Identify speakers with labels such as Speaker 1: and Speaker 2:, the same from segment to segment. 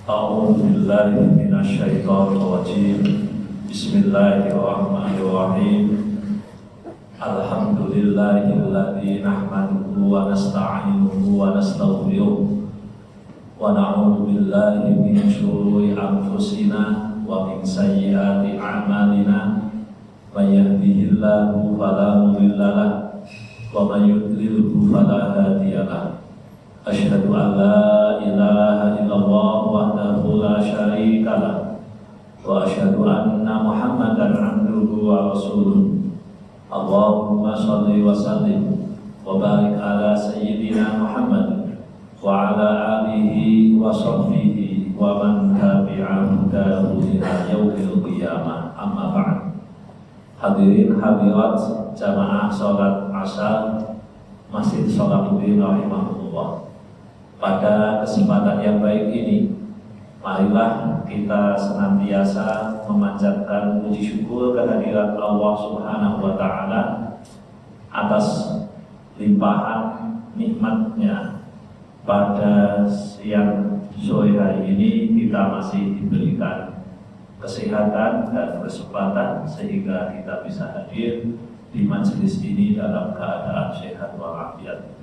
Speaker 1: A'udzu billahi minasyaitonir rajim. Bismillahirrahmanirrahim. Alhamdulillahilladzi nahmaduhu wa nasta'inuhu wa nastaghfiruh wa na'udzu billahi min syururi anfusina wa min sayyiati a'malina. May yahdihillahu fala mudilla lahu wa may yudlilhu fala hadiya lahu. Asyhadu an la ilaha illallah wahdahu la syarika lah wa asyhadu anna Muhammadan abduhu wa rasuluh. Allahumma shalli wa sallim wa barik ala sayyidina Muhammad wa ala alihi wa sahbihi wa man tabi'ahum ila yaumil qiyamah. Amma ba'd. Hadirin hadirat jamaah salat Asar Masjid Salahuddin rahimahullah. Pada kesempatan yang baik ini, marilah kita senantiasa memanjatkan puji syukur kehadirat Allah Subhanahu wa Ta'ala atas limpahan nikmatnya. Pada siang sore hari ini kita masih diberikan kesehatan dan kesempatan sehingga kita bisa hadir di majelis ini dalam keadaan sehat walafiat.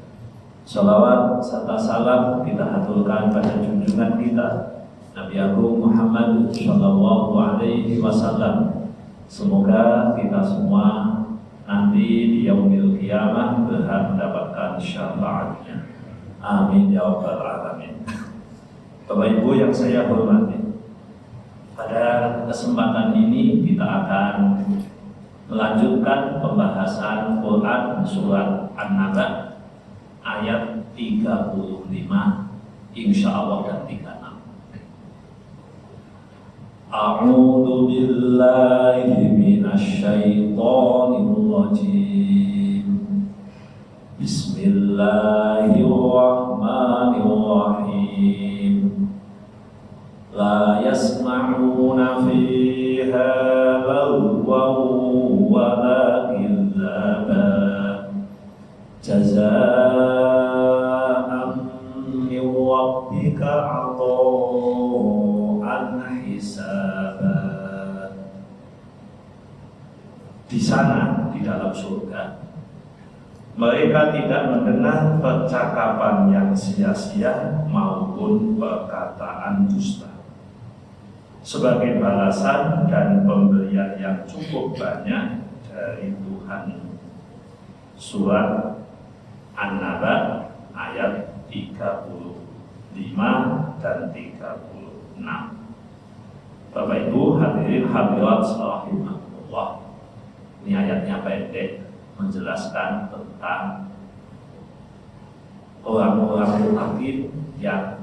Speaker 1: Salawat serta salam kita haturkan pada junjungan kita Nabi Agung Muhammad Sallallahu Alaihi Wasallam. Semoga kita semua nanti di yaumil qiyamah berhak mendapatkan syafaatnya. Amin ya rabbal alamin. Bapak Ibu yang saya hormati, pada kesempatan ini kita akan melanjutkan pembahasan Quran surat An-Naba ayat 35 insyaallah dan 36. A'udzu billahi minasyaitonir rajim. Bismillahirrahmanirrahim. La yasma'una fiha lagwan wa la kadzaba. Jazaa'an min rabbika 'ata'an hisaba. Di sana, di dalam surga, mereka tidak mendengar percakapan yang sia-sia maupun perkataan dusta. Sebagai balasan dan pemberian yang cukup banyak dari Tuhan. Surat An-Naba ayat 35 dan 36. Bapak Ibu hadirin hadirat rahimahullah. Ini ayatnya pendek menjelaskan tentang orang-orang muttaqin yang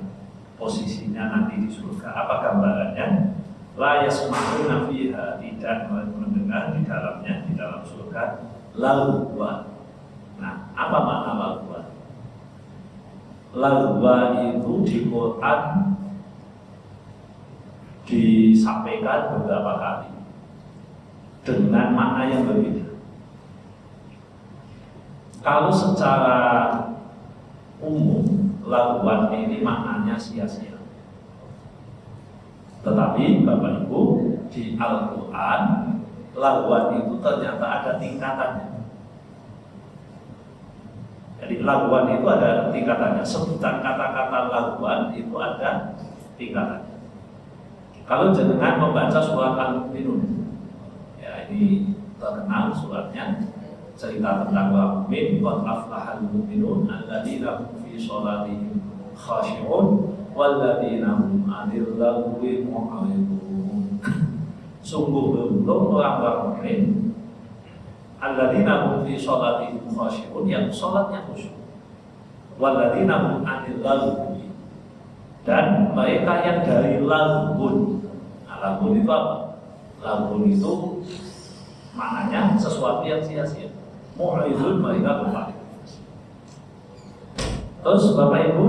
Speaker 1: posisinya nanti di surga. Apa gambarannya? La yasma'una fiha, tidak mendengar di dalamnya, di dalam surga, lagwa. Nah, apa makna lagwa? Lagwa itu di Quran disampaikan beberapa kali dengan makna yang berbeda. Kalau secara umum lagwan ini maknanya sia-sia. Tetapi Bapak Ibu, di Al-Quran lagwan itu ternyata ada tingkatannya. Jadi lagwan itu ada tingkatannya. Sebutan kata-kata lagwan itu ada tingkatannya. Kalau jenengan membaca surat Al-Mu'minun, ya ini terkenal suratnya, cerita tentang orang mukmin. Qad aflahal mu'minun alladzina hum fi sholatihim khashi'un walladzina hum 'anil lagwi mu'ridun. Sungguh beruntung orang-orang mukmin alladzina hum fi sholatihim khashi'un, yang sholatnya khusyuk, walladzina hum 'anil lagwi, dan mereka yang dari lagun. Nah, lagun itu apa? Lagun itu maknanya sesuatu yang sia-sia. Mu'ridun, mereka berpaling. Terus Bapak Ibu,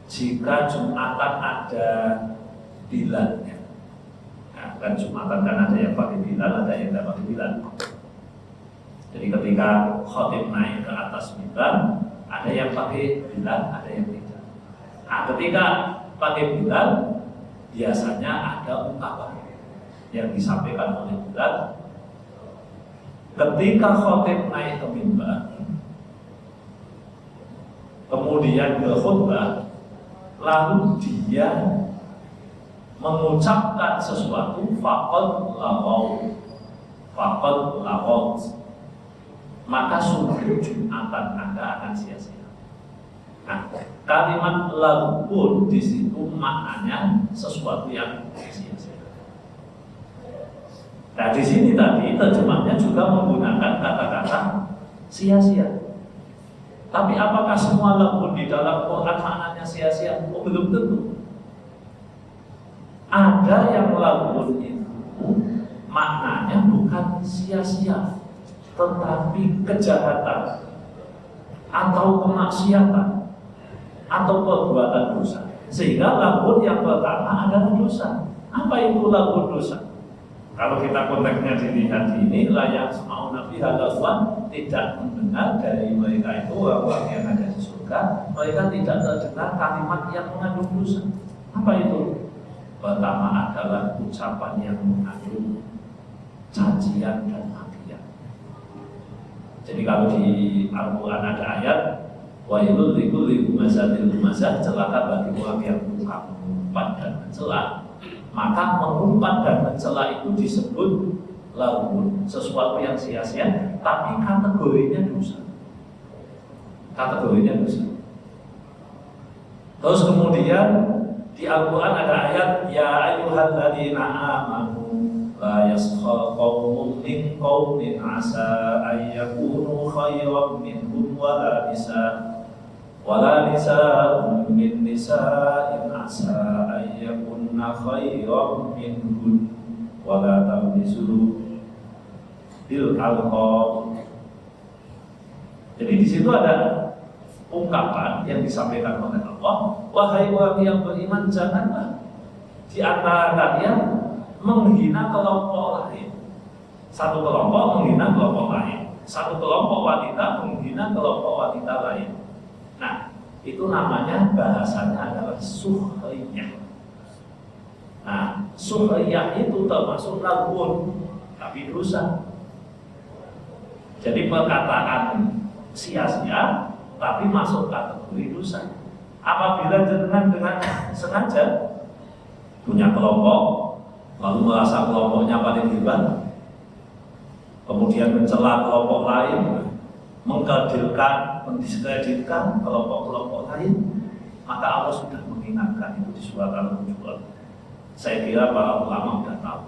Speaker 1: jika Jumatan ada bilannya, nah, kan Jumatan kan ada yang pakai bilan, ada yang tidak pakai bilan. Jadi ketika khotib naik ke atas mimbar, ada yang pakai bilan, ada yang tidak. Nah, ketika pakai Bilal, biasanya ada ungkapan yang disampaikan oleh Bilal ketika khotib naik ke mimbar, kemudian berkhutbah, lalu dia mengucapkan sesuatu faqad laqaw, maka sungguh Jumatan Anda akan sia-sia. Nah, kalimat laghun di situ maknanya sesuatu yang sia-sia. Nah, di sini tadi terjemahnya juga menggunakan kata-kata sia-sia. Tapi apakah semua laghun di dalam Quran maknanya sia-sia? Oh, belum tentu. Ada yang laghun itu maknanya bukan sia-sia, tetapi kejahatan atau kemaksiatan atau perbuatan dosa. Sehingga laghun yang pertama adalah dosa. Apa itu laghun dosa? Kalau kita konteksnya dilihat ini, layak semau nabi halawan, tidak mendengar dari mereka itu orang yang ada di surga, mereka tidak terdengar kalimat yang mengandung dosa. Apa itu? Pertama adalah ucapan yang mengandung cacian dan makian. Jadi kalau di Al-Quran ada ayat wailul likulli humazatil lumazah, celaka bagi orang yang suka mengumpat dan mencela, maka mengumpat dan mencela itu disebut laghun, sesuatu yang sia-sia, tapi kategorinya dosa. Kategorinya dosa. Terus kemudian di Al-Quran ada ayat ya ayyuhalladzina amanu la yaskhar qaumun min qaumin asa ayyakunu khairan minhum wala nisa'un min nisa'in asa ayyakunna khairan minhum wala talbisu bil alqab. Jadi di situ ada ungkapan yang disampaikan oleh Allah, wahai orang yang beriman, janganlah di antara kalian menghina kelompok lain. Satu kelompok menghina kelompok lain, satu kelompok wanita menghina kelompok wanita lain. Nah, itu namanya bahasanya adalah suhriyah. Nah, suhriyah itu termasuk laghun, tapi dosa. Jadi perkataan sia-sia tapi masuk kategori dosa. Apabila jenengan dengan sengaja punya kelompok, lalu merasa kelompoknya paling hebat, kemudian mencela kelompok lain, mengkerdilkan, mendiskreditkan kelompok-kelompok lain, maka Allah sudah mengingatkan itu di surat Al-Hujurat. Saya kira para ulama sudah tahu.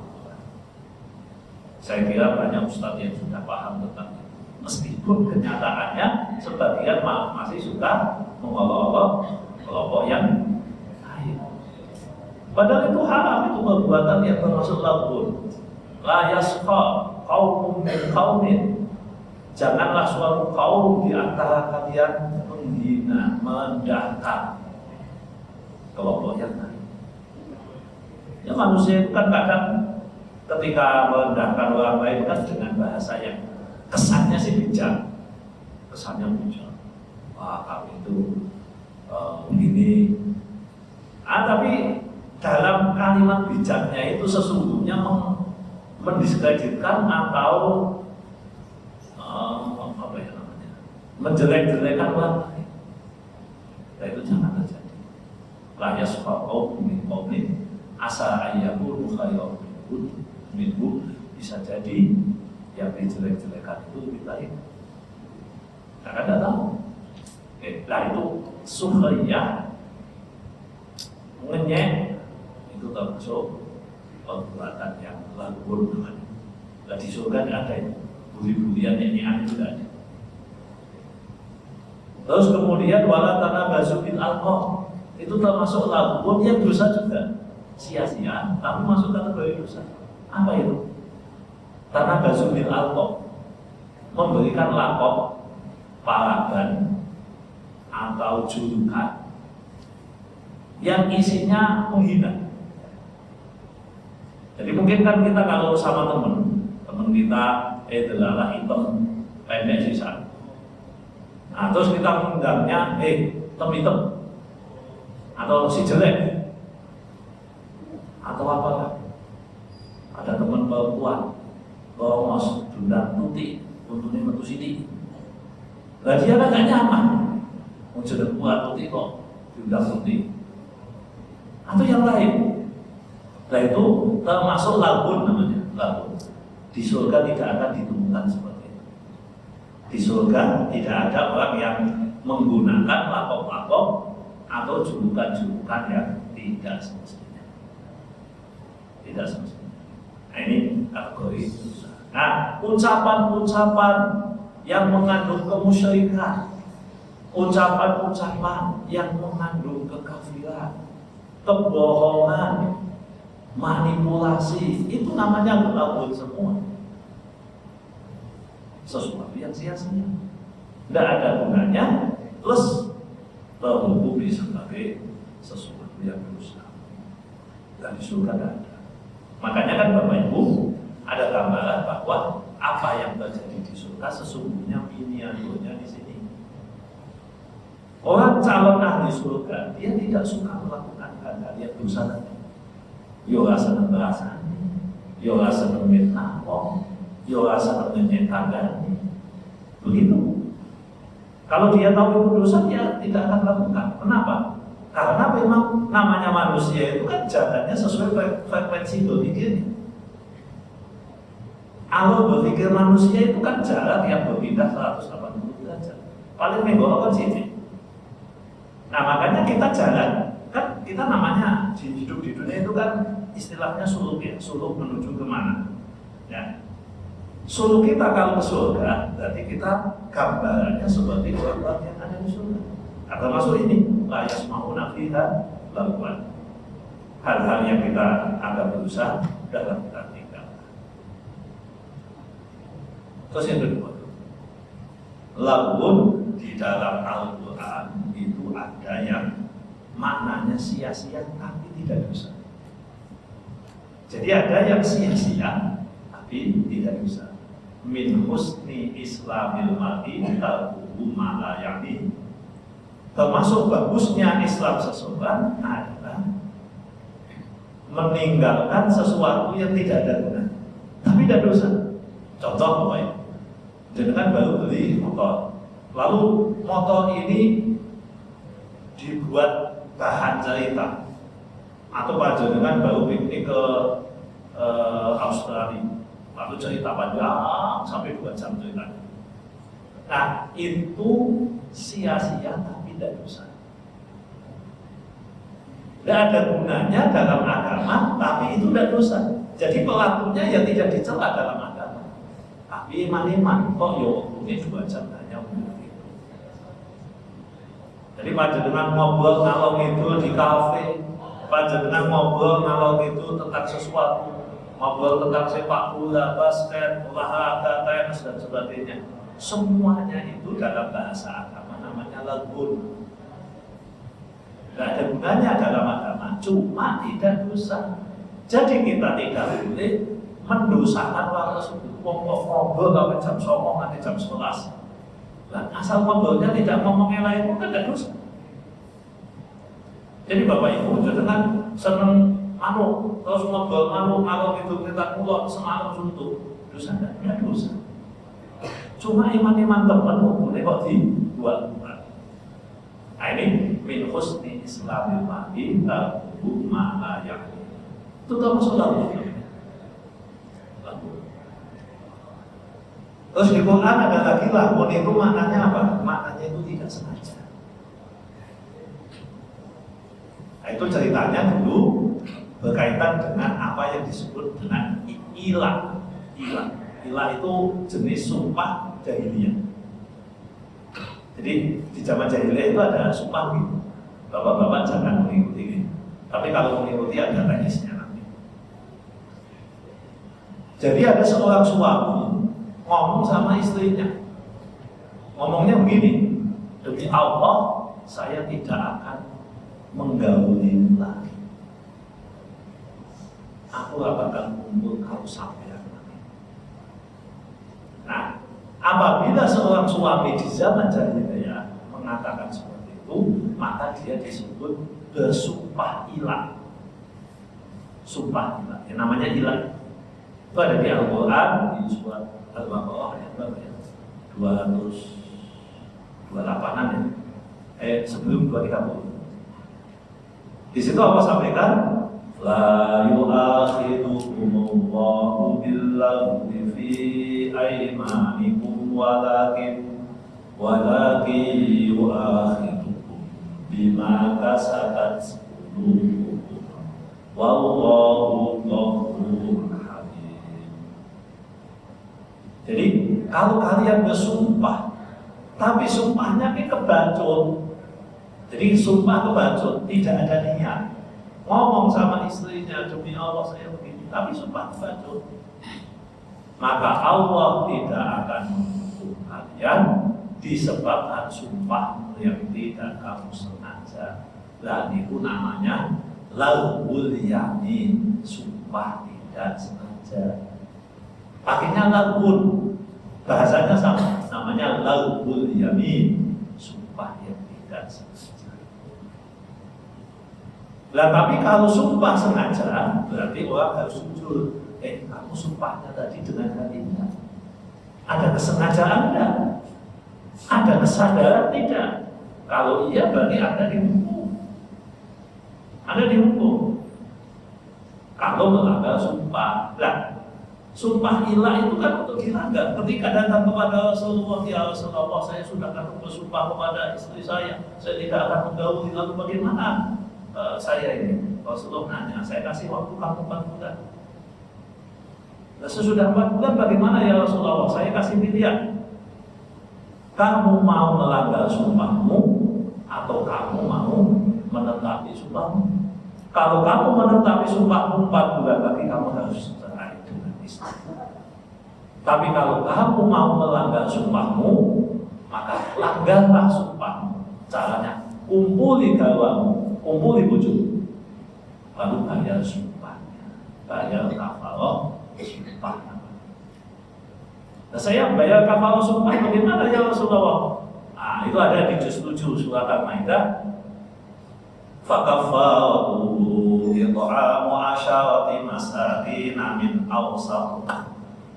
Speaker 1: Saya kira banyak ustadz yang sudah paham tentang itu. Meskipun kenyataannya sebagian masih suka mengolok-olok kelompok yang lain. Padahal itu haram, itu perbuatan yang termasuk laghun. La yaskhar qaumun min qaumin. Janganlah suatu kaum di antara kalian menghina, merendahkan kelompok yang lain. Ya, manusia itu kan kadang ketika merendahkan orang lain kan dengan bahasa yang kesannya sih bijak, kesannya bijak. Wah, kamu itu begini. Tapi dalam kalimat bijaknya itu sesungguhnya mendiskreditkan atau apa ya namanya, menjelek-jelekan orang lain. Nah, itu jangan terjadi. La yaskhar qaumun min qaumin asa ayyakunu khairan minhum, bisa jadi yang dijelek-jelekan itu lebih baik. Karena tidak tahu. Nah, itu suhriyah, ngenyek, itu termasuk perbuatan yang laghun. Nah, di surga tidak ada itu. Buli-bulian nyanyian itu tidak ada. Terus kemudian wala tanabazu bil alqab, itu termasuk laghun yang dosa juga. Sia-sia, tapi masuk kategori dosa. Apa itu? Tanabazu bil alqab, memberikan lakop, paraban atau julukan yang isinya menghina. Jadi mungkin kan kita kalau sama teman kita delalah hitam pendek sisa. Nah, terus kita mengundangnya hitam atau si jelek. atau apalah. Ada teman perempuan bawa mas dundang tuti untungnya metu sini. Lah dia kan gak nyaman. Mau jeneng buat tuti kok dundang tuti. Atau yang lain. Nah itu termasuk lagun namanya, lagun. Di surga tidak akan ditemukan seperti itu. Di surga tidak ada orang yang menggunakan lapok-lapok atau julukan-julukan yang tidak semestinya. Tidak semestinya. Nah ini kategori dosa. Nah, ucapan-ucapan yang mengandung kemusyrikan, ucapan-ucapan yang mengandung kekafiran, kebohongan, manipulasi, itu namanya lagun semua. Sesuatu yang sia-sia, tidak ada gunanya, plus terhukum sebagai sesuatu yang dosa. Dan di surga tidak ada. Makanya kan Bapak Ibu ada gambaran bahwa apa yang terjadi di surga sesungguhnya miniaturnya di sini. Orang calon ahli surga dia tidak suka melakukan hal-hal yang dosa tadi. Yo rasa berasa, yo rasa bermitnah, yo rasa menyentuh tangga. Begitu. Kalau dia tahu itu dosa dia tidak akan lakukan. Kenapa? Karena memang namanya manusia itu kan jalannya sesuai frekuensi berpikirnya. Kalau berpikir manusia itu kan jalan yang berpindah 180 derajat. Paling menggolok kan sini. Nah makanya kita jalan, kan kita namanya hidup di dunia itu kan istilahnya suluk ya, suluk menuju kemana? Ya. Suluk kita kalau ke surga, berarti kita gambarannya seperti orang-orang yang ada di surga. Atau masuk ini, layas mau nafiha lakukan hal-hal yang kita anggap dosa dalam kita tinggal. Terus yang kedua, lagun di dalam Al-Quran itu ada yang maknanya sia-sia tapi tidak dosa. Jadi ada yang sia-sia tapi tidak dosa. Min husni islamil mar'i tarkuhu ma la ya'ni. Termasuk bagusnya Islam seseorang adalah meninggalkan sesuatu yang tidak ada gunanya, tapi tidak dosa. Contoh apa ya? Jangan baru beli motor, lalu motor ini dibuat bahan cerita, atau panjenengan baru piknik ke Australia, lalu cerita panjang sampai 2 jam cerita. Nah itu sia-sia tapi tidak dosa. Tidak ada gunanya dalam agama, tapi itu tidak dosa. Jadi pelakunya ya tidak dicela dalam agama. Tapi iman-iman, kok ini 2 jam hanya untuk itu. Jadi panjenengan ngobrol ngalong itu di kafe, panjenengan ngobrol ngalong itu tentang sesuatu, ngobrol tentang sepak bola, basket, olahraga, tenis dan sebagainya. Semuanya itu dalam bahasa agama namanya lagun. Tidak ada gunanya dalam agama, cuma tidak dosa. Jadi kita tidak boleh mendosakan orang tersebut. Ngobrol sampai jam 9 nanti jam 11. Dan asal ngobrolnya tidak ngomong yang lain pun tidak dosa. Jadi Bapak Ibu jangan seneng terus ngobrol kalau itu kita mulot semalam suntuk, dosa tidak dosa. Cuma iman-iman teman boleh kok dibuat-buat. Nah ini min husni islamil mar'i tarkuhu ma la ya'ni. Itu termasuk lagu. Terus di Quran ada lagi lagun itu maknanya apa? Maknanya itu tidak sengaja. Nah itu ceritanya dulu berkaitan dengan apa yang disebut dengan ilah. Ilah itu jenis sumpah jahiliyah. Jadi di zaman jahiliyah itu ada sumpah gitu. Bapak-bapak jangan mengikuti. Tapi kalau mengikuti ada teknisnya nanti. Jadi ada seorang suami ngomong sama istrinya. Ngomongnya begini, demi Allah saya tidak akan menggauli lagi. Aku akan kumpul kau sampai. Nah, apabila seorang suami di zaman jahiliyah mengatakan seperti itu, maka dia disebut bersumpah ilah. sumpah gila. Yang namanya gila itu ada di Al-Quran di surat Al-Baqarah yang berapa ya? 228-an ya. Sebelum 230. Di situ Allah sampaikan, la yu'akhidukumullahu billaghwi fi aymanikum walakin yu'akhidukum bima kasabat qulubukum wallahu ghafurur halim. Jadi kalau kalian bersumpah tapi sumpahnya ini kebacut. Jadi sumpah kebacut, tidak ada niat. Ngomong sama istrinya, demi Allah saya begini, tapi sumpah kebacut. Maka Allah tidak akan menghukum kalian disebabkan sumpah yang tidak kamu sengaja. Dan itu namanya laghul yamin, sumpah tidak sengaja. Pakainya laghun, bahasanya sama, namanya laghul yamin, sumpah yang tidak sengaja. Lah tapi kalau sumpah sengaja, berarti orang harus jujur. Kamu sumpahnya tadi dengan hatinya. Ada kesengajaan enggak? Ada kesadaran tidak? Kalau iya berarti Anda dihukum. Anda dihukum. Kalau melanggar sumpah. Lah, sumpah ilah itu kan untuk dilanggar. Ketika datang kepada Rasulullah, ya Rasulullah, saya sudah akan bersumpah kepada istri saya tidak akan menggauli, lalu bagaimana? Saya ini, Rasulullah nanya, saya kasih waktu kamu 4 bulan. Nah, sesudah 4 bulan bagaimana ya Rasulullah? Saya kasih pilihan. Kamu mau melanggar sumpahmu atau kamu mau menetapi sumpahmu? Kalau kamu menetapi sumpahmu 4 bulan lagi kamu harus cerai dengan istri. Tapi kalau kamu mau melanggar sumpahmu, maka langgarlah sumpahmu. Caranya kumpuli gawamu, kumpuli bojomu, lalu bayar sumpahnya, bayar kafarah sumpah. Nah, saya bayar kafarah sumpah bagaimana ya Rasulullah? Nah, itu ada di juz 7 surat Al-Maidah. Fakafaratuhu it'amu asyarati masakin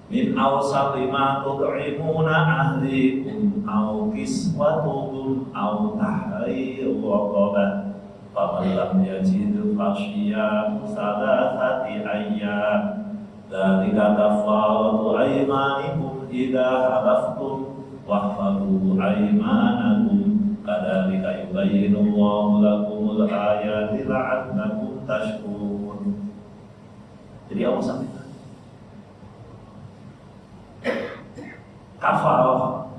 Speaker 1: min awsati ma tud'imuna ahlikum aw kiswatuhum aw tahriru raqabah faman lam yajid fasyiyamu thalathati ayyam dzalika kafaratu aymanikum idza halaftum wahfadhu aymanakum kadzalika yubayyinu Allahu lakumul ayati la'allakum tashkurun. Jadi Allah sampaikan kafarah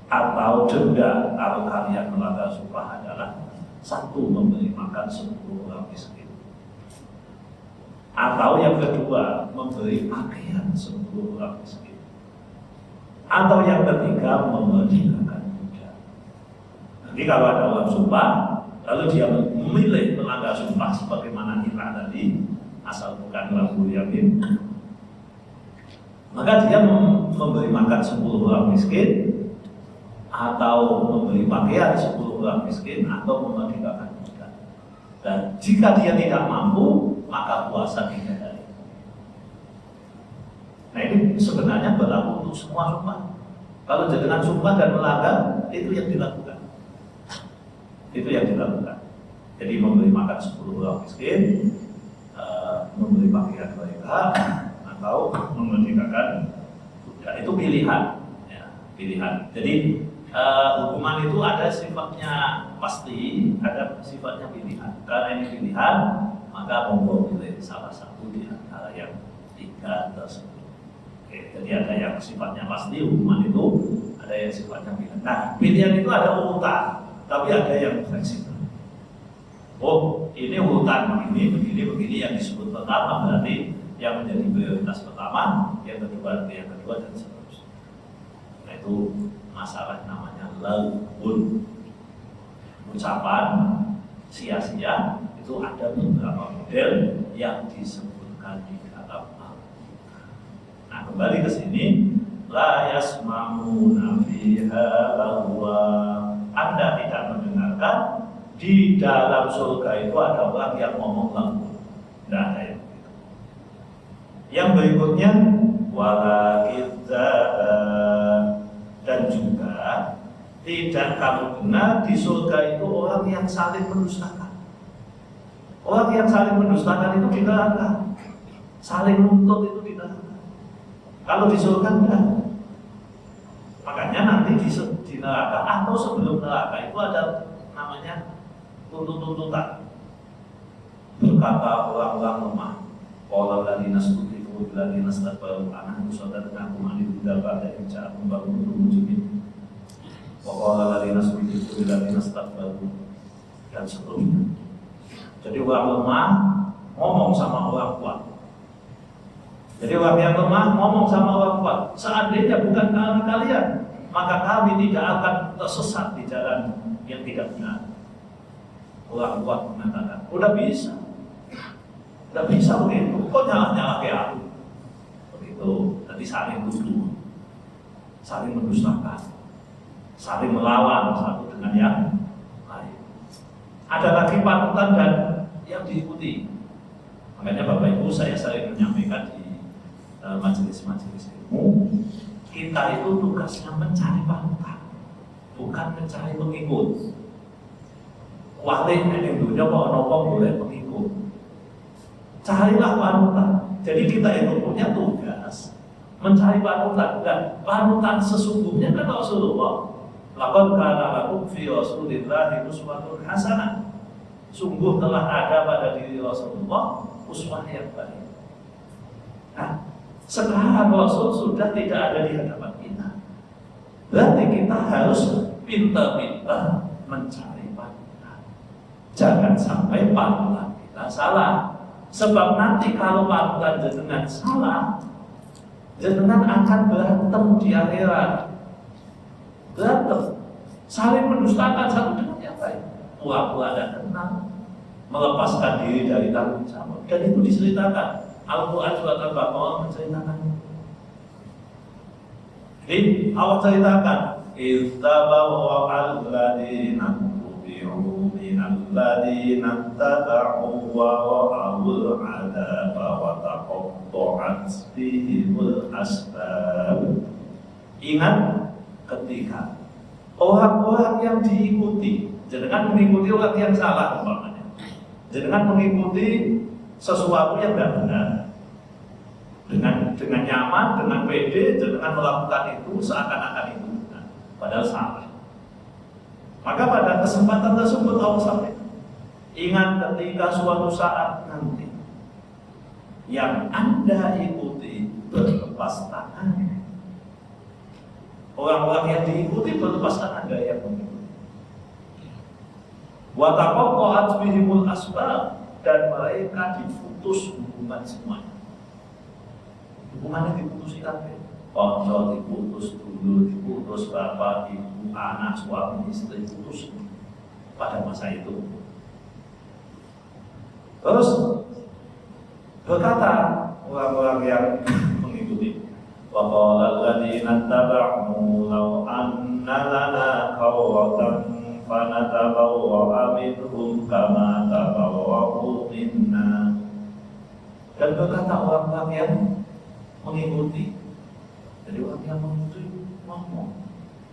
Speaker 1: atau denda kalau kalian melanggar sumpah adalah 1, memberi makan 10 orang miskin, atau yang kedua memberi pakaian 10 orang miskin, atau yang ketiga memerdekakan budak. Jadi kalau ada orang sumpah lalu dia memilih melanggar sumpah sebagaimana kita tadi, asal bukan lagu yamin, maka dia memberi makan 10 orang miskin, atau memberi pakaian 10 orang miskin, atau memerdekakan budak. Dan jika dia tidak mampu, maka puasa 3 hari. Nah, ini sebenarnya berlaku untuk semua sumpah. Kalau dengan sumpah dan melanggar, itu yang dilakukan. Itu yang dilakukan. Jadi memberi makan 10 orang miskin, memberi pakaian mereka, atau memerdekakan budak. Itu pilihan, ya, pilihan. Jadi hukuman itu ada sifatnya pasti, ada sifatnya pilihan. Karena ini pilihan, maka monggo pilih salah satu di antara yang 3 tersebut. Oke, jadi ada yang sifatnya pasti hukuman itu, ada yang sifatnya pilihan. Nah, pilihan itu ada urutan, tapi ada yang fleksibel. Oh, ini urutan begini yang disebut pertama berarti yang menjadi prioritas pertama, yang kedua, dan seterusnya. Nah, itu masalah namanya laghun, ucapan sia-sia. Itu ada beberapa model yang disebutkan di dalam Al-Quran. Nah, kembali ke sini, la yasma'una fiha lahwa. Anda tidak mendengarkan di dalam surga itu ada orang yang ngomong lagu. Tidak ada yang begitu. berikutnya wala dan juga tidak kamu dengar di surga itu orang yang saling mendustakan. Orang yang saling mendustakan itu di neraka, saling nuntut itu di neraka. Kalau di surga enggak. Makanya nanti di neraka atau sebelum neraka itu ada namanya tuntut-tuntutan. Berkata orang-orang lemah, qala alladziina stud'ifu lil ladziina istakbaru an sadatnakum anil huda ba'da idh ja'akum baghyan mujrimin. Wa qala alladziina stud'ifu lil ladziina istakbaru dan seterusnya. Jadi orang lemah ngomong sama orang kuat. Jadi orang yang lemah ngomong sama orang kuat, seandainya bukan karena kalian, maka kami tidak akan tersesat di jalan yang tidak benar. Orang kuat mengatakan, udah bisa begitu, kok nyala-nyala kayak aku. Begitu, jadi saling tuduh, saling mendustakan, saling melawan satu dengan yang lain. Ada lagi panutan dan yang diikuti. Makanya Bapak Ibu saya sering menyampaikan di majelis-majelis ilmu, kita itu tugasnya mencari panutan, bukan mencari pengikut. Wali yang dunia kok nopo boleh pengikut. Carilah panutan. Jadi kita itu punya tugas mencari panutan, dan panutan sesungguhnya kan Rasulullah. Laqad kana lakum fi Rasulillahi uswatun hasanah. Sungguh telah ada pada diri Rasulullah uswah yang baik. Nah, sekarang Rasul sudah tidak ada di hadapan kita. Berarti kita harus pintar-pintar mencari panutan. Jangan sampai panutan kita salah. Sebab nanti kalau panutan jenengan salah, jenengan akan berantem di akhirat. Berantem, saling mendustakan satu dengan yang lain. Pura-pura dan kenal, melepaskan diri dari tanggung jawab. Dan itu diceritakan. Al-Quran surat Al-Baqarah menceritakan. Jadi Allah ceritakan, "Ittabawa al-ladina tubi'u minal-ladina taba'u wa ra'awul 'adaba wa taqatta'at bihimul asbab." Ingat ketika orang-orang yang diikuti, jangan mengikuti orang yang salah umpamanya. Jangan mengikuti sesuatu yang tidak benar. Dengan nyaman, dengan pede, jangan melakukan itu seakan-akan itu benar, padahal salah. Maka pada kesempatan tersebut Allah sampaikan, ingat ketika suatu saat nanti yang Anda ikuti berlepas tangan. Orang-orang yang diikuti berlepas tangan dari yang mengikuti. Wa taqatta'at bihimul asbab, dan mereka diputus hubungan semuanya. Hubungannya diputus kabeh. Konco diputus, dulu diputus, bapak, ibu, anak, suami, istri diputus pada masa itu. Terus berkata orang-orang yang mengikuti, wa qala alladziina taba'u law anna lana qawratan fanatabawwa minhum kama tabawwa'u minna. Dan berkata orang-orang yang mengikuti, jadi orang yang mengikuti ngomong,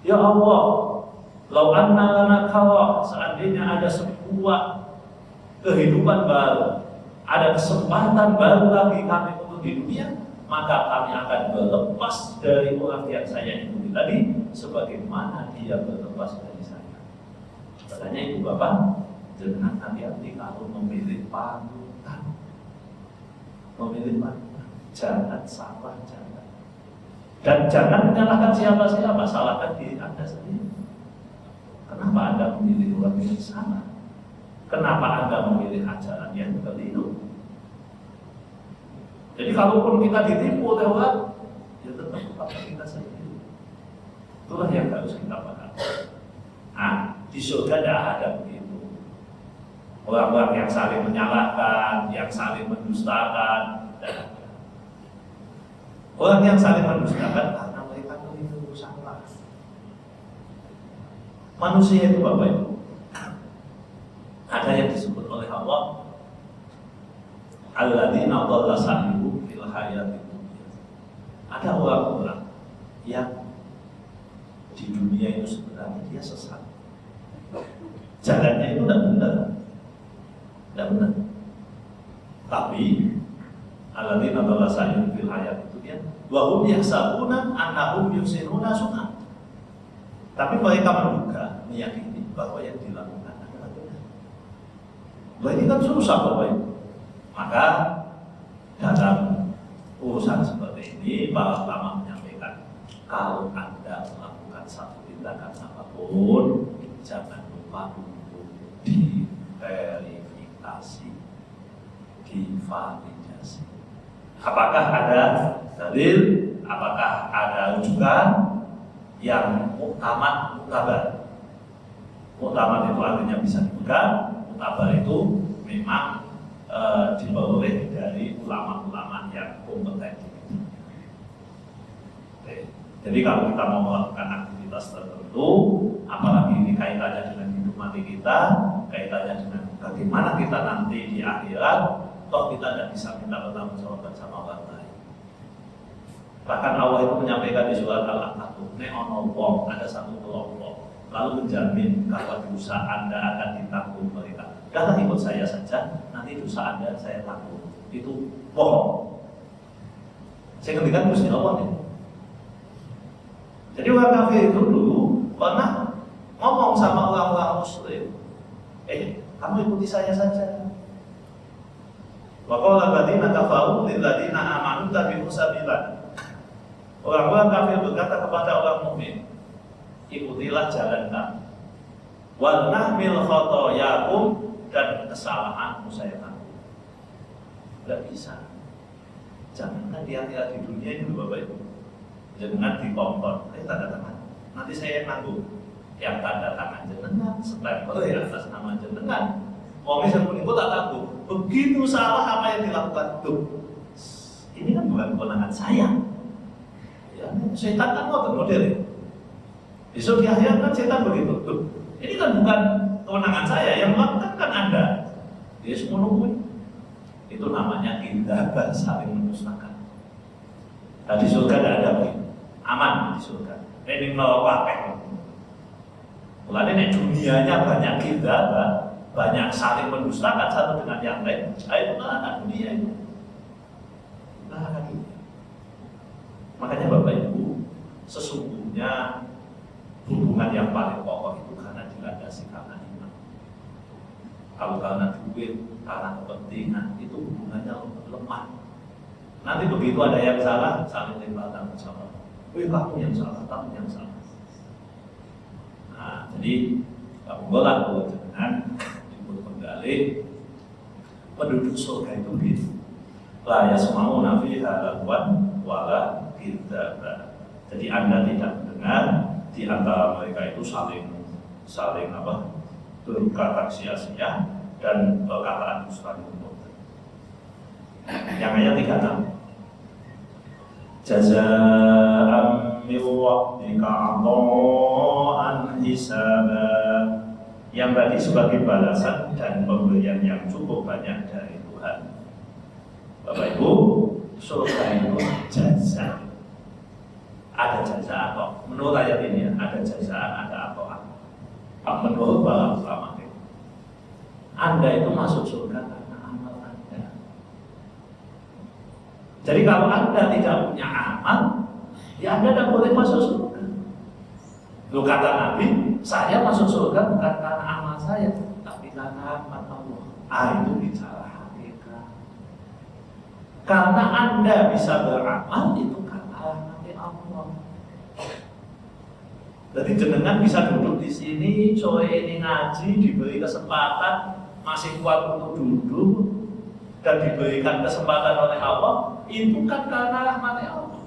Speaker 1: ya Allah, lau anna lana qawrah, seandainya ada sebuah kehidupan baru, ada kesempatan baru lagi kami untuk di dunia, maka kami akan berlepas dari orang yang saya ikuti tadi, sebagaimana dia berlepas dari saya. Katanya ibu bapak, jangan hati-hati kalau memilih panutan. Memilih panutan, jangan salah, jangan. Dan jangan menyalahkan siapa-siapa, salahkan diri Anda sendiri. Kenapa Anda memilih orang yang salah? Kenapa Anda memilih ajaran yang keliru? Jadi kalaupun kita ditipu oleh orang, ya tetap kepada kita sendiri. Itulah yang harus kita paham. Nah, di surga tidak ada begitu. Orang-orang yang saling menyalahkan, yang saling mendustakan, tidak ada. Orang yang saling mendustakan karena mereka keliru, salah. Manusia itu Bapak Ibu, ada yang disebut oleh Allah alladzina dhalla sa'yuhum fil hayatid dunya Ada orang-orang yang di dunia itu sebenarnya dia sesat. Jalannya itu tidak benar. Tidak benar. Tapi alladzina dhalla sa'yuhum fil hayatid dunya wa hum yahsabuna annahum yuhsinuna sun'ah. Tapi mereka menduga, meyakini bahwa yang dilakukan adalah benar. Bahwa ini kan susah Bapak Ibu. Maka dalam urusan seperti ini para ulama menyampaikan, kalau Anda melakukan satu tindakan apapun, jangan lupa untuk diverifikasi, divalidasi. Apakah ada dalil, apakah ada rujukan yang muktamad, muktabar. Muktamad itu artinya bisa dipegang, muktabar itu memang diperoleh dari ulama-ulama yang kompeten. Jadi kalau kita mau melakukan aktivitas tertentu, apalagi ini kaitannya dengan hidup mati kita, kaitannya dengan bagaimana kita nanti di akhirat, toh kita tidak bisa minta pertanggungjawaban sama orang lain. Bahkan Allah itu menyampaikan di surat Al-Aqaf, "Ne ono wong, ada satu kelompok, lalu menjamin kalau dosa Anda akan ditanggung mereka. Datang ikut saya saja, nanti dosa Anda saya tanggung." Itu bohong. Saya ngertikan Gusti Allah nih. Jadi orang kafir itu dulu pernah ngomong sama orang-orang Muslim, kamu ikuti saya saja. Wa qala alladziina kafaru lil ladziina aamanu tabi'u sabilan. Orang-orang kafir berkata kepada orang mukmin, ikutilah jalan kami. Wal nahmil khotoyakum, dan kesalahanmu saya tanggung. Tidak bisa. Jangankan di akhirat, di dunia ini Bapak Ibu. Jangan dikompor, tanda tangan. Nanti saya nanggung. Yang tanda tangan jenengan, stempel di atas nama jenengan. Wong misalnya pun tak tanggung. Begitu salah apa yang dilakukan, tuh. Ini kan bukan kewenangan saya. Ya, setan kan model. Besok di akhirat kan setan begitu. Tuh. Ini kan bukan kewenangan saya, yang melakukan kan Anda. Dia semua nungguin. Itu namanya kita saling mendustakan. Nah, di surga tidak ada begitu. Aman di surga. Ini neraka. Mulanya nek dunianya banyak kita, banyak saling mendustakan satu dengan yang lain. Itu neraka dunia itu. Neraka dunia. Makanya Bapak Ibu, sesungguhnya hubungan yang paling pokok itu karena dilandasi karena iman. Kalau karena duit, karena kepentingan, itu hubungannya lemah. Nanti begitu ada yang salah, saling timbal-timbal bersama. Kamu yang salah, kamu yang salah. Nah, jadi kamu boleh dengan disebut penggali penduduk surga itu gitu. La yasma'una fiha lagwan wala kidzaba. Jadi Anda tidak mendengar di antara mereka itu saling berkata sia-sia dan perkataan dusta. Yang ayat 36. Jazaa'an min rabbika 'ata'an hisaba. Yang tadi sebagai balasan dan pemberian yang cukup banyak dari Tuhan. Bapak Ibu, surga itu jaza. Ada jaza apa? Menurut ayat ini ada jaza, ada apa? Menurut para ulama itu, Anda itu masuk surga karena amal Anda. Jadi kalau Anda tidak punya amal, ya Anda tidak boleh masuk surga. Lu kata Nabi, saya masuk surga bukan karena amal saya, tapi karena rahmat Allah. Itu bicara hakikat. Karena Anda bisa beramal itu karena rahmat Allah. Jadi jenengan bisa duduk di sini, sore ini ngaji, diberi kesempatan, masih kuat untuk duduk, dan diberikan kesempatan oleh Allah, itu kan karena rahmat Allah.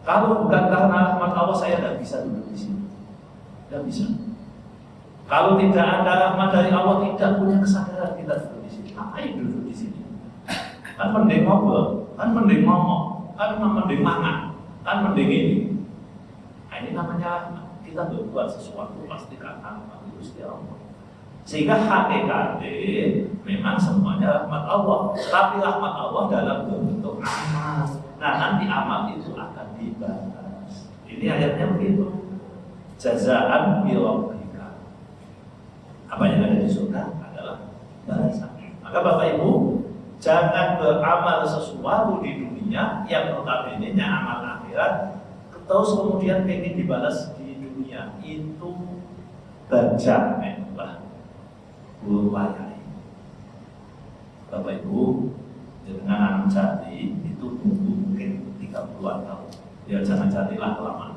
Speaker 1: Kalau bukan karena rahmat Allah, saya tidak bisa duduk di sini. Tidak bisa. Kalau tidak ada rahmat dari Allah, tidak punya kesadaran kita duduk di sini. Ngapain duduk di sini? Kan mending ngobrol, kan mending ngomong, kan mending mangan, kan mending ini. Nah, ini namanya rahmat. Kita berbuat sesuatu pasti karena rahmat Gusti Allah. Sehingga hakikatnya memang semuanya rahmat Allah, tapi rahmat Allah dalam bentuk amal. Nah nanti amal itu akan dibalas. Ini ayatnya begitu. Jazaan birobbika. Apa yang ada di surga adalah balasan. Maka Bapak Ibu, jangan beramal sesuatu di dunia yang notabene-nya amal akhirat, terus kemudian pengen dibalas di dunia. Itu bajak lah, bulu wayai. Bapak Ibu, dengan anak jati itu tunggu mungkin 30-an tahun. Ya jangan jatilah kelamaan.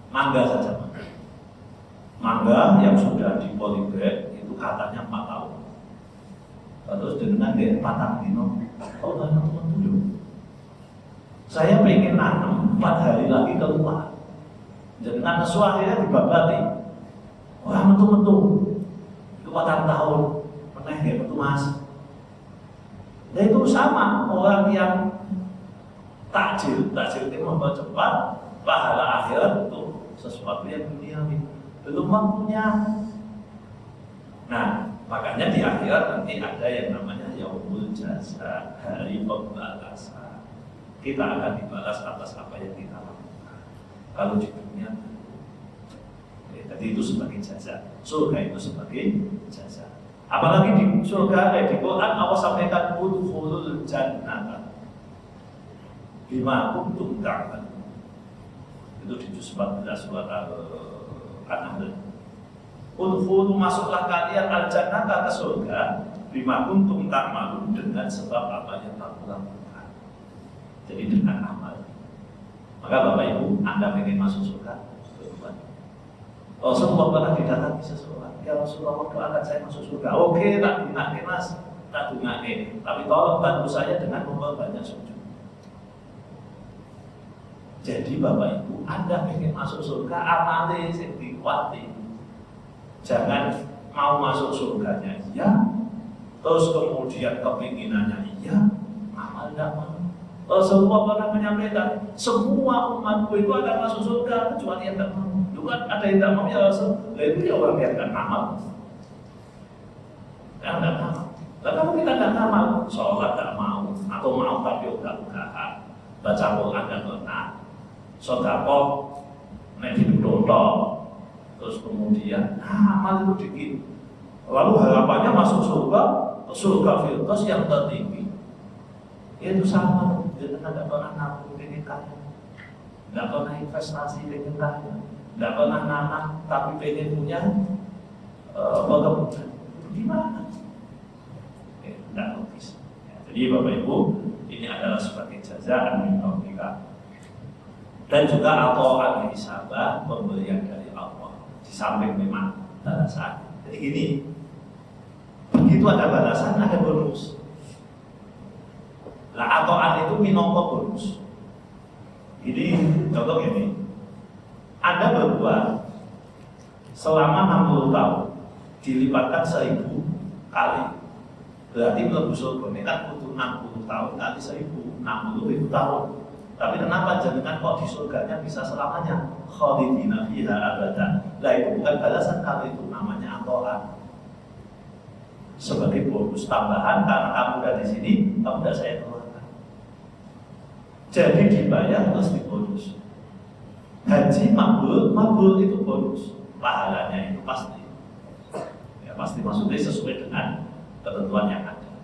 Speaker 1: Mangga saja mangga yang sudah di polybag itu katanya 4 tahun. Terus dengan dia 4 dino, kalau nanam dulu. Saya pengen nanam 4 hari lagi keluar. Jadi nanam akhirnya dibabati. Wah metu-metu itu 4 tahun, pernah ya metu mas. Nah itu sama orang yang takjil itu mempercepat pahala akhirat itu sesuatu yang duniawi, belum waktunya. Nah, makanya di akhirat nanti ada yang namanya yaumul jaza, hari pembalasan. Kita akan dibalas atas apa yang kita lakukan. Kalau di dunia, jadi itu sebagai jaza. Surga itu sebagai jaza. Apalagi di surga, di Quran Allah sampaikan udkhulul jannata bima kuntum ta'malun. Itu di juz 14 surat An-Nahl. Udkhulu, masuklah kalian al-jannata, ke surga, bima kuntum ta'malun, dengan sebab apa yang kamu lakukan. Jadi dengan amal. Maka Bapak Ibu, Anda ingin masuk surga? Rasulullah pernah didatangi seseorang, ya Rasulullah doakan saya masuk surga. Oke, tak dungake mas, tak dungake. Tapi tolong bantu saya dengan memperbanyak sujud. Jadi Bapak Ibu, Anda ingin masuk surga, amale sing dikuati. Jangan mau masuk surganya iya, terus kemudian kepinginannya iya, amal tidak mau. Rasulullah pernah menyampaikan, semua umatku itu akan masuk surga kecuali yang tidak mau. Bukan ada yang tidak mau ya Rasul, itu ya orang yang tidak ngamal. Yang tidak ngamal. Kalau kita tidak ngamal, sholat tidak mau, atau mau tapi udah-udahan, baca Quran dan benar, sedekah, nek diduduk, terus kemudian amal itu dikit. Lalu harapannya masuk surga firdaus yang tertinggi. Itu sama, kita tidak pernah nabung pengen kaya, tidak pernah investasi pengen kaya, tidak pernah nanam tapi pengen punya perkebunan. Gimana? Tidak logis. Jadi Bapak Ibu, ini adalah sebagai jazaan min rabbika. Dan juga ata'an hisabah, pemberian dari Allah. Di samping memang balasan. Jadi gini, begitu ada balasan, ada bonus. Lah ata'an itu minangka bonus. Jadi contoh gini, Anda berbuat selama 60 tahun dilipatkan 1000 kali, berarti mlebu surga ini kan butuh 60 tahun kali 1000, 60.000 tahun. Tapi kenapa jenengan kok di surganya bisa selamanya? Khalidina fiha abada. Lah itu bukan balasan, kalau itu namanya ata'an. Sebagai bonus tambahan karena kamu udah di sini, kamu udah saya keluarkan. Jadi dibayar terus dibonus. Haji mabrur itu bonus. Pahalanya itu pasti. Ya pasti maksudnya sesuai dengan ketentuan yang ada.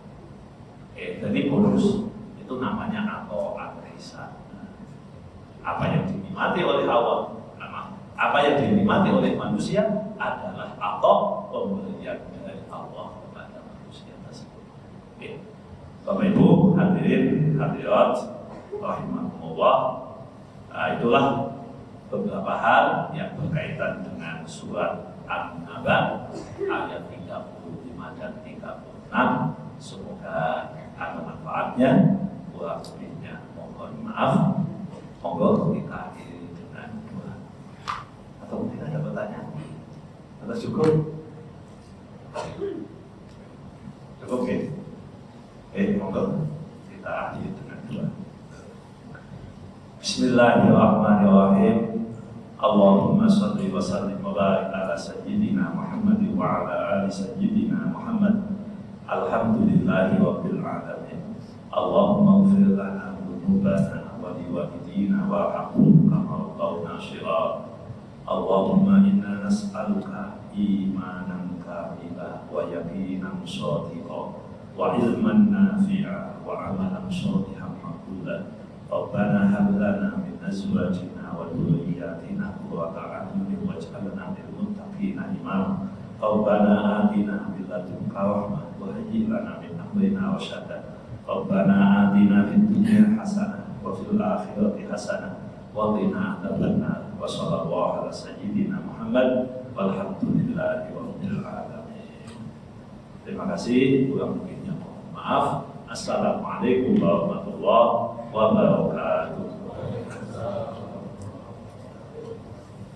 Speaker 1: Jadi bonus itu namanya ata'an hisab. Apa yang dinikmati oleh Allah, apa yang dinikmati oleh manusia adalah atau pemberian dari Allah kepada manusia tersebut. Oke. Bapak Ibu hadirin hadirat rahimakumullah, itulah beberapa hal yang berkaitan dengan surat An-Naba ayat 35 dan 36. Semoga ada manfaatnya, kurang lebihnya mohon maaf. Monggo kita akhiri dengan doa. Atau mungkin ada pertanyaan? Atau cukup? Cukup ya? Monggo kita akhiri dengan doa. Bismillahirrahmanirrahim. Allahumma salli wa sallim wa barik ala sayyidina Muhammad wa ala ali sayyidina Muhammad. Alhamdulillahi rabbil alamin. Allahumma ighfir lana dhunubana بوالدينا وارحمهم كما ربونا صغارا اللهم إنا نسألك إيمانا كاملا ويقينا صادقا وعلما نافعا وعملا صالحا مقبولا ربنا هب لنا من أزواجنا وذرياتنا قرة أعين واجعلنا للمتقين إماما ربنا آتنا من لدنك رحمة وهيئ لنا من أمرنا رشدا ربنا آتنا في الدنيا حسنة وفي الآخرة حسنة وقنا عذاب النار وصلى الله على سيدنا Muhammad walhamdulillahi rabbil alamin. Terima kasih, kurang lebihnya mohon maaf. Assalamualaikum warahmatullahi wabarakatuh.